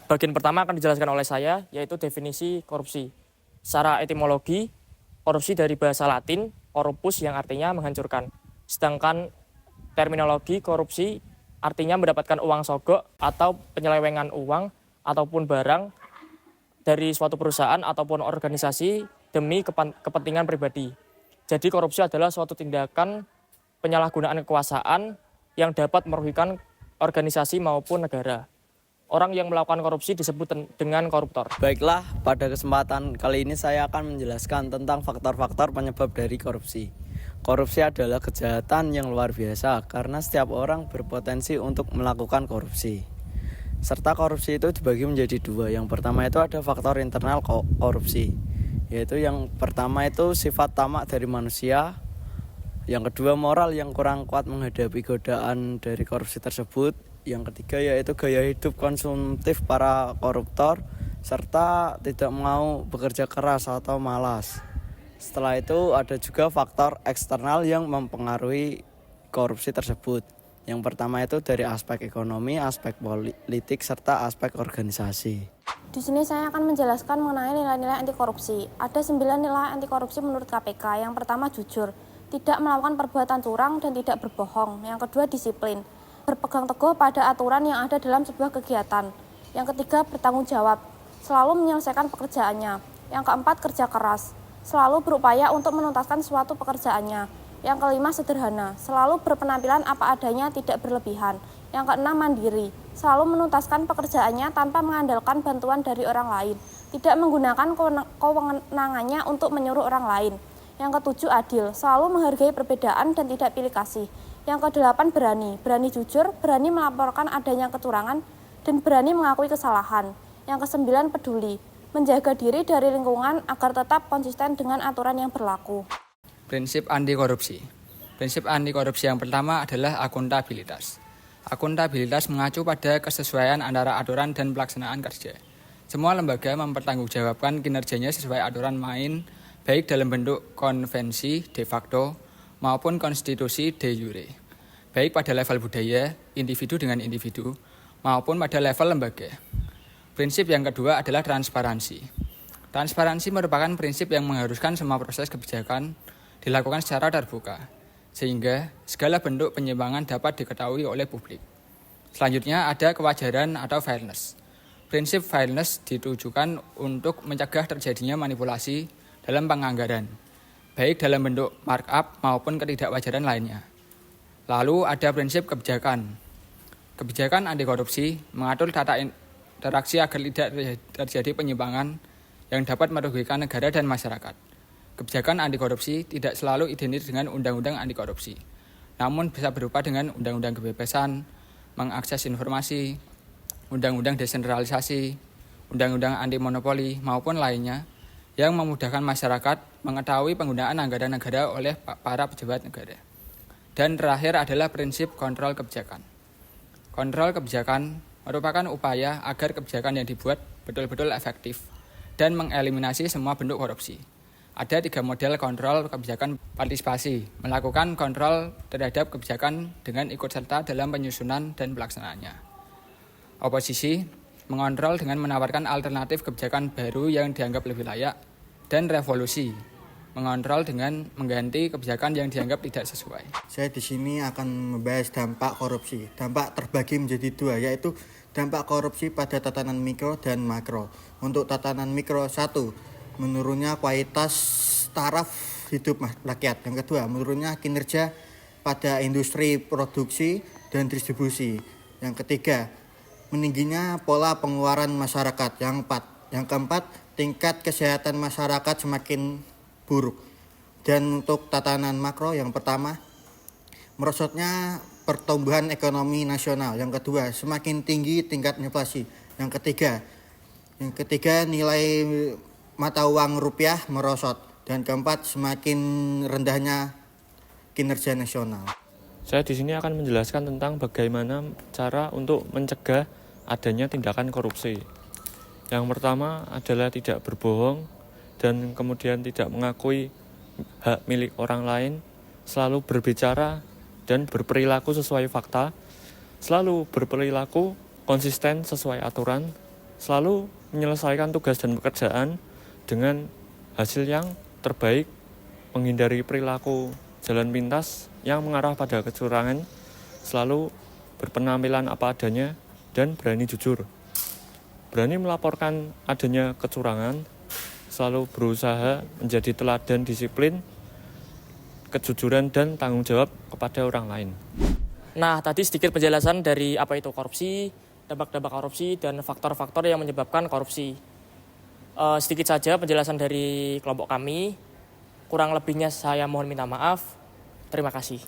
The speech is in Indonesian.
Bagian pertama akan dijelaskan oleh saya, yaitu definisi korupsi. Secara etimologi, korupsi dari bahasa Latin, corrupus yang artinya menghancurkan. Sedangkan terminologi korupsi artinya mendapatkan uang sogok atau penyelewengan uang ataupun barang dari suatu perusahaan ataupun organisasi demi kepentingan pribadi. Jadi korupsi adalah suatu tindakan penyalahgunaan kekuasaan yang dapat merugikan organisasi maupun negara. Orang yang melakukan korupsi disebut dengan koruptor. Baiklah, pada kesempatan kali ini saya akan menjelaskan tentang faktor-faktor penyebab dari korupsi. Korupsi adalah kejahatan yang luar biasa karena setiap orang berpotensi untuk melakukan korupsi. Serta korupsi itu dibagi menjadi dua. Yang pertama itu ada faktor internal korupsi, yaitu yang pertama itu sifat tamak dari manusia. Yang kedua moral yang kurang kuat menghadapi godaan dari korupsi tersebut. Yang ketiga yaitu gaya hidup konsumtif para koruptor serta tidak mau bekerja keras atau malas. Setelah itu ada juga faktor eksternal yang mempengaruhi korupsi tersebut. Yang pertama itu dari aspek ekonomi, aspek politik serta aspek organisasi. Di sini saya akan menjelaskan mengenai nilai-nilai anti korupsi. Ada 9 nilai anti korupsi menurut KPK. Yang pertama jujur, tidak melakukan perbuatan curang dan tidak berbohong. Yang kedua disiplin, berpegang teguh pada aturan yang ada dalam sebuah kegiatan. Yang ketiga bertanggung jawab, selalu menyelesaikan pekerjaannya. Yang keempat kerja keras, selalu berupaya untuk menuntaskan suatu pekerjaannya. Yang kelima sederhana, selalu berpenampilan apa adanya, tidak berlebihan. Yang keenam mandiri, selalu menuntaskan pekerjaannya tanpa mengandalkan bantuan dari orang lain, tidak menggunakan kewenangannya untuk menyuruh orang lain. Yang ketujuh adil, selalu menghargai perbedaan dan tidak pilih kasih. Yang kedelapan berani jujur, berani melaporkan adanya kecurangan, dan berani mengakui kesalahan. Yang kesembilan peduli, menjaga diri dari lingkungan agar tetap konsisten dengan aturan yang berlaku. Prinsip anti korupsi. Prinsip anti korupsi yang pertama adalah akuntabilitas. Akuntabilitas mengacu pada kesesuaian antara aturan dan pelaksanaan kerja. Semua lembaga mempertanggungjawabkan kinerjanya sesuai aturan main, baik dalam bentuk konvensi de facto maupun konstitusi de jure, baik pada level budaya, individu dengan individu, maupun pada level lembaga. Prinsip yang kedua adalah transparansi. Transparansi merupakan prinsip yang mengharuskan semua proses kebijakan dilakukan secara terbuka, sehingga segala bentuk penyimpangan dapat diketahui oleh publik. Selanjutnya ada kewajaran atau fairness. Prinsip fairness ditujukan untuk mencegah terjadinya manipulasi dalam penganggaran, baik dalam bentuk markup maupun ketidakwajaran lainnya. Lalu ada prinsip kebijakan. Kebijakan anti korupsi mengatur tata interaksi agar tidak terjadi penyimpangan yang dapat merugikan negara dan masyarakat. Kebijakan anti korupsi tidak selalu identik dengan undang-undang anti korupsi, namun bisa berupa dengan undang-undang kebebasan, mengakses informasi, undang-undang desentralisasi, undang-undang anti monopoli maupun lainnya yang memudahkan masyarakat mengetahui penggunaan anggaran negara oleh para pejabat negara. Dan terakhir adalah prinsip kontrol kebijakan. Kontrol kebijakan merupakan upaya agar kebijakan yang dibuat betul-betul efektif dan mengeliminasi semua bentuk korupsi. Ada 3 model kontrol kebijakan: partisipasi, melakukan kontrol terhadap kebijakan dengan ikut serta dalam penyusunan dan pelaksanaannya. Oposisi, mengontrol dengan menawarkan alternatif kebijakan baru yang dianggap lebih layak. Dan revolusi, mengontrol dengan mengganti kebijakan yang dianggap tidak sesuai. Saya di sini akan membahas dampak korupsi. Dampak terbagi menjadi 2, yaitu dampak korupsi pada tatanan mikro dan makro. Untuk tatanan mikro, 1, menurunnya kualitas taraf hidup rakyat. Yang kedua, menurunnya kinerja pada industri produksi dan distribusi. Yang ketiga, meningginya pola pengeluaran masyarakat. Yang keempat, tingkat kesehatan masyarakat semakin buruk. Dan untuk tatanan makro, yang pertama, merosotnya pertumbuhan ekonomi nasional. Yang kedua, semakin tinggi tingkat inflasi. Yang ketiga nilai mata uang rupiah merosot. Dan keempat, semakin rendahnya kinerja nasional. Saya di sini akan menjelaskan tentang bagaimana cara untuk mencegah adanya tindakan korupsi. Yang pertama adalah tidak berbohong dan kemudian tidak mengakui hak milik orang lain, selalu berbicara dan berperilaku sesuai fakta, selalu berperilaku konsisten sesuai aturan, selalu menyelesaikan tugas dan pekerjaan dengan hasil yang terbaik, menghindari perilaku jalan pintas yang mengarah pada kecurangan, selalu berpenampilan apa adanya, dan berani jujur. Berani melaporkan adanya kecurangan, selalu berusaha menjadi teladan disiplin, kejujuran, dan tanggung jawab kepada orang lain. Nah, tadi sedikit penjelasan dari apa itu korupsi, dampak-dampak korupsi, dan faktor-faktor yang menyebabkan korupsi. Sedikit saja penjelasan dari kelompok kami. Kurang lebihnya saya mohon minta maaf. Terima kasih.